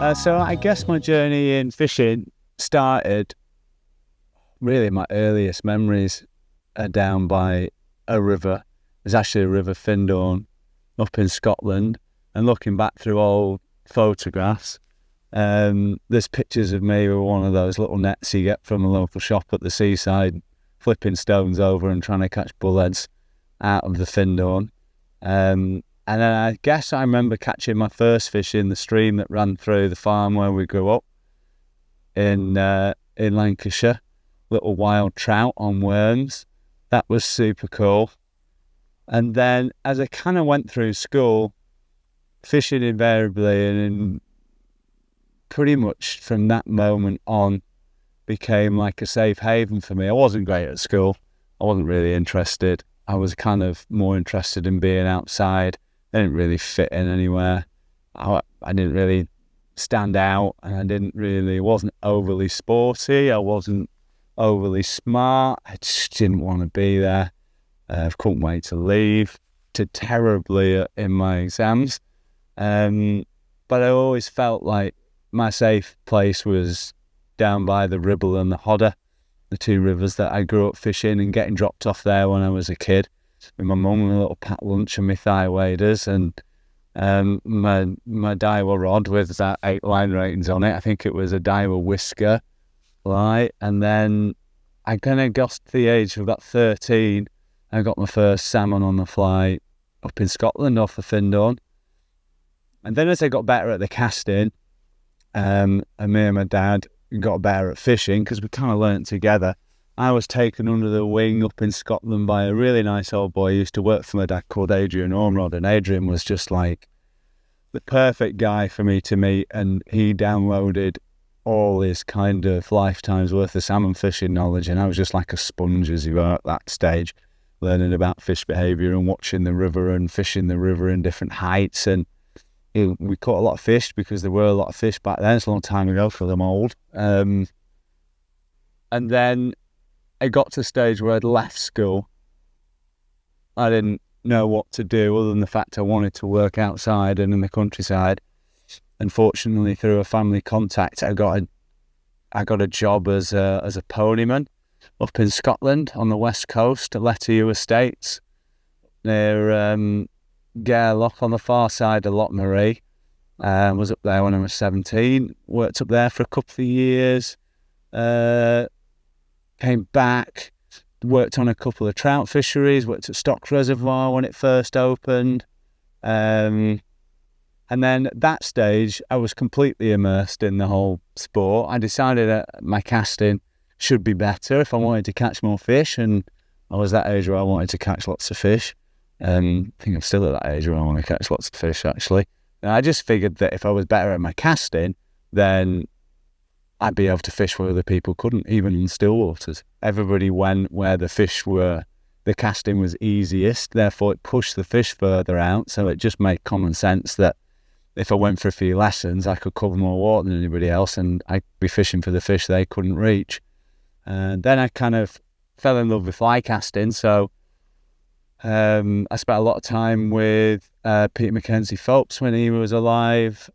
So I guess my journey in fishing started, really my earliest memories are down by a river. There's actually a river, Findorn, up in Scotland. And looking back through old photographs, there's pictures of me with one of those little nets you get from a local shop at the seaside, flipping stones over and trying to catch bullheads out of the Findorn. And then I guess I remember catching my first fish in the stream that ran through the farm where we grew up in Lancashire. Little wild trout on worms. That was super cool. And then as I kind of went through school, fishing invariably and pretty much from that moment on became like a safe haven for me. I wasn't great at school. I wasn't really interested. I was kind of more interested in being outside. I didn't really fit in anywhere. I didn't really stand out, and I wasn't overly sporty. I wasn't overly smart. I just didn't want to be there. I couldn't wait to leave. Did terribly in my exams. But I always felt like my safe place was down by the Ribble and the Hodder, the two rivers that I grew up fishing, and getting dropped off there when I was a kid with my mum and a little packed lunch and my thigh waders and my Daiwa rod with that 8 line ratings on it. I think it was a Daiwa Whisker light. And then I kind of got to the age of about 13. I got my first salmon on the fly up in Scotland off the Findorn. And then as I got better at the casting, and me and my dad got better at fishing because we kind of learnt together, I was taken under the wing up in Scotland by a really nice old boy who used to work for my dad called Adrian Ormrod. And Adrian was just like the perfect guy for me to meet. And he downloaded all his kind of lifetime's worth of salmon fishing knowledge. And I was just like a sponge as you were at that stage, learning about fish behaviour and watching the river and fishing the river in different heights. And we caught a lot of fish because there were a lot of fish back then. It's a long time ago for them old. And then I got to the stage where I'd left school. I didn't know what to do other than the fact I wanted to work outside and in the countryside. Unfortunately, through a family contact, I got a job as a ponyman up in Scotland on the west coast at Letterhew Estates near Gairloch on the far side of Lochmarie. Was up there when I was 17. Worked up there for a couple of years. Came back, worked on a couple of trout fisheries, worked at Stock Reservoir when it first opened. And then at that stage, I was completely immersed in the whole sport. I decided that my casting should be better if I wanted to catch more fish, and I was that age where I wanted to catch lots of fish. I think I'm still at that age where I want to catch lots of fish, actually. And I just figured that if I was better at my casting, then I'd be able to fish where other people couldn't, even in still waters. Everybody went where the casting was easiest, therefore it pushed the fish further out, so it just made common sense that if I went for a few lessons, I could cover more water than anybody else, and I'd be fishing for the fish they couldn't reach. And then I kind of fell in love with fly casting, so I spent a lot of time with Peter Mackenzie Phelps when he was alive,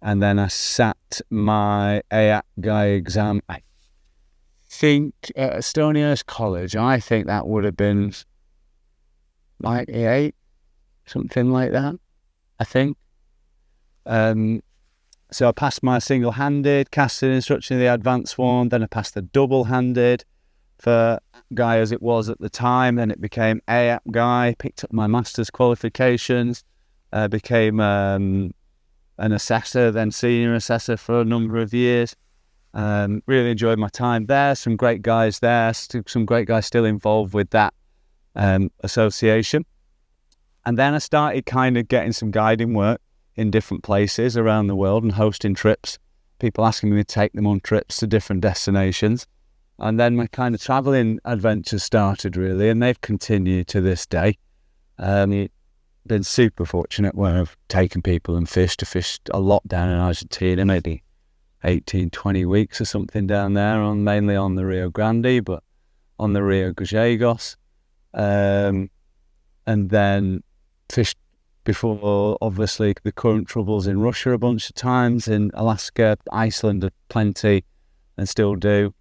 and then I sat my AAP guy exam, I think, at Estonia's College. I think that would have been 98, something like that, I think. So I passed my single-handed casting instruction, the advanced one, then I passed the double-handed for guy as it was at the time, then it became AAP guy, picked up my master's qualifications, became an assessor, then senior assessor for a number of years. Really enjoyed my time there. Some great guys there, some great guys still involved with that association. And then I started kind of getting some guiding work in different places around the world and hosting trips, people asking me to take them on trips to different destinations. And then my kind of travelling adventures started, really, and they've continued to this day. Been super fortunate where I've taken people and fished a lot down in Argentina, maybe 18, 20 weeks or something down there, mainly on the Rio Grande, but on the Rio Gallegos. And then fished before obviously the current troubles in Russia a bunch of times, in Alaska, Iceland did plenty and still do.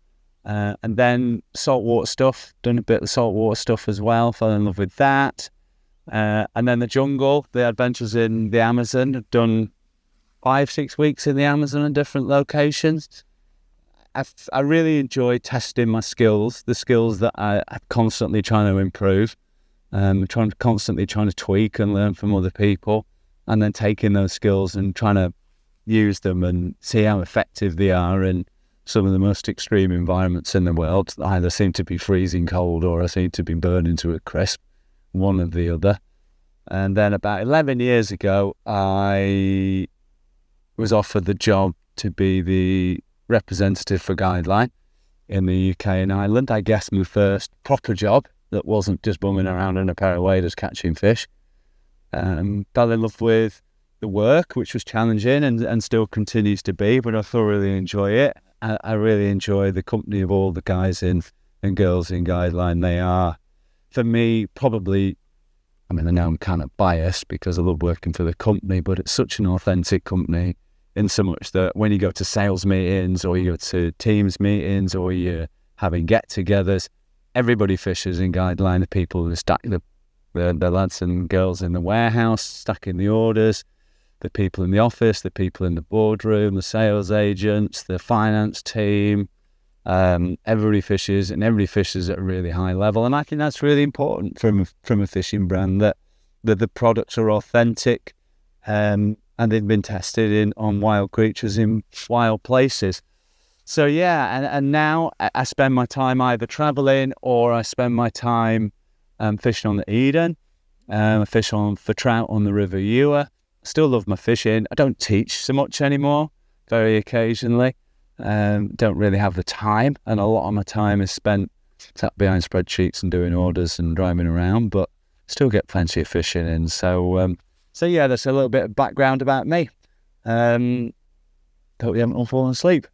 And then saltwater stuff, done a bit of saltwater stuff as well, fell in love with that. And then the jungle, the adventures in the Amazon, I've done 5-6 weeks in the Amazon in different locations. I really enjoy testing my skills, the skills that I'm constantly trying to improve, constantly trying to tweak and learn from other people, and then taking those skills and trying to use them and see how effective they are in some of the most extreme environments in the world. I either seem to be freezing cold or I seem to be burning to a crisp, one or the other. And then about 11 years ago, I was offered the job to be the representative for Guideline in the UK and Ireland. I guess my first proper job that wasn't just bumming around in a pair of waders catching fish. Fell in love with the work, which was challenging and still continues to be, but I thoroughly enjoy it. I really enjoy the company of all the guys and girls in Guideline. They are, for me, probably, I know I'm kind of biased because I love working for the company, but it's such an authentic company in so much that when you go to sales meetings or you go to teams meetings or you're having get-togethers, everybody fishes in Guideline. The people who stack the lads and girls in the warehouse, stacking the orders, the people in the office, the people in the boardroom, the sales agents, the finance team, everybody fishes, and everybody fishes at a really high level. And I think that's really important from a fishing brand, that the products are authentic, and they've been tested on wild creatures in wild places. So yeah, and now I spend my time either traveling or I spend my time fishing on the Eden. I fish for trout on the River Ewer. Still love my fishing. I don't teach so much anymore, very occasionally. Don't really have the time, and a lot of my time is spent sat behind spreadsheets and doing orders and driving around, but still get plenty of fishing in. So yeah, that's a little bit of background about me. Hope you haven't all fallen asleep.